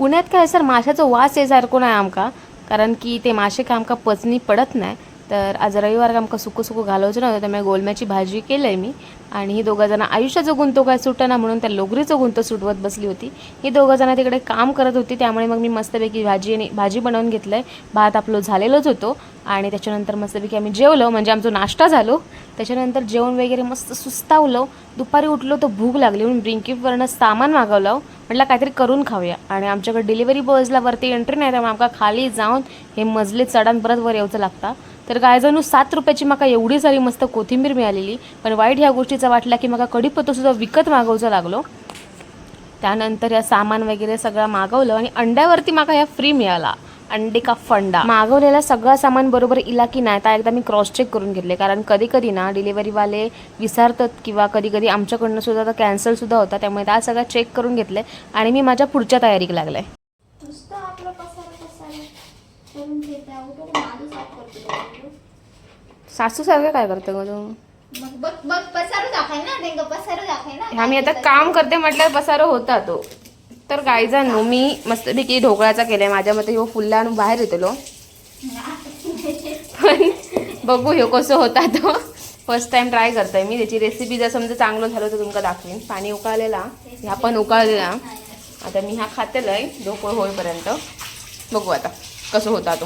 पुण्यात काय सर माशाचा वास येसारखो नाही आमका, कारण की ते मासे काय आमका पचनी पडत नाही. तर आज रविवार आमका सुकं सुकं घालवचं नव्हतं, त्यामुळे गोलम्याची भाजी केलं आहे मी. आणि ही दोघं जण आयुष्याचं गुंतो काय सुटना म्हणून त्या लोगरीचं गुंतो सुटवत बसली होती. ही दोघं जण तिकडे काम करत होती, त्यामुळे मग मी मस्तपैकी भाजी बनवून घेतलं आहे. भात आपलं झालेलंच होतो आणि त्याच्यानंतर मस्तपैकी आम्ही जेवलो, म्हणजे आमचा नाश्ता झालो. त्याच्यानंतर जेवण वगैरे मस्त सुस्तावलं. दुपारी उठलो तर भूक लागली म्हणून ब्लिंकिटवरनं सामान मागवलं. म्हटलं काहीतरी करून खाऊया. आणि आमच्याकडे डिलिव्हरी बॉयजला वरती एंट्री नाही, त्यामुळे आमका खाली जाऊन हे मजले चढण परत वर यायचं लागतं. तर काय जणू 7 रुपयाची माका एवढी सारी मस्त कोथिंबीर मिळालेली. पण वाईट ह्या गोष्टीचा वाटला की माका कढीपत्तासुद्धा विकत मागवचं लागलो. त्यानंतर या सामान वगैरे सगळं मागवलं आणि अंड्यावरती माका ह्या फ्री मिळाला, अंडे का फंडा. मागवलेला सगळं सामान बरोबर इला की नाही त्या एकदा मी क्रॉस चेक करून घेतले, कारण कधी कधी ना डिलिव्हरीवाले विसरतात किंवा कधी कधी आमच्याकडनं सुद्धा तर कॅन्सलसुद्धा होता. त्यामुळे त्या सगळं चेक करून घेतले आणि मी माझ्या पुढच्या तयारीक लागले. सासू सारखं काय करतं ग तू? आम्ही आता काम करते म्हटलं पसारो होता तो. तर गायजांनो मी मस्तपैकी ढोकळ्याचा केलाय. माझ्या मते ह्यो फुल्ला आणून बाहेर येतलो, पण बघू ह्यो कसं होता तो. फर्स्ट टाइम ट्राय करताय मी. त्याची रेसिपी जर समजा चांगलं झालं तर तुमका दाखवेन. पाणी उकळलेला, ह्या पण उकळलेला. आता मी हा खातेलाय ढोकळ होईपर्यंत. बघू आता कसं होता तो.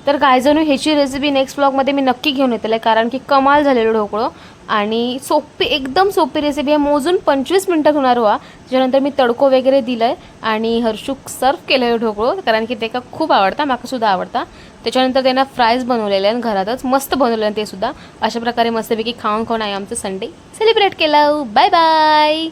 तर गायजणू ह्याची रेसिपी नेक्स्ट ब्लॉगमध्ये मी नक्की घेऊन येते, कारण की कमाल झालेलं ढोकळं आणि सोपी, एकदम सोपी रेसिपी आहे. मोजून 25 मिनटात होणार व्हा. त्याच्यानंतर मी तडको वगैरे दिलं आहे आणि हर्षूक सर्व केलं आहे ढोकळं, कारण की ते का खूप आवडतं, माकासुद्धा आवडतं. त्याच्यानंतर त्यांना फ्राईज बनवलेले आहेत घरातच, मस्त बनवलेलं आहे ते सुद्धा. अशा प्रकारे मस्तपैकी खाऊन आहे आमचं संडे सेलिब्रेट केलं. Bye bye.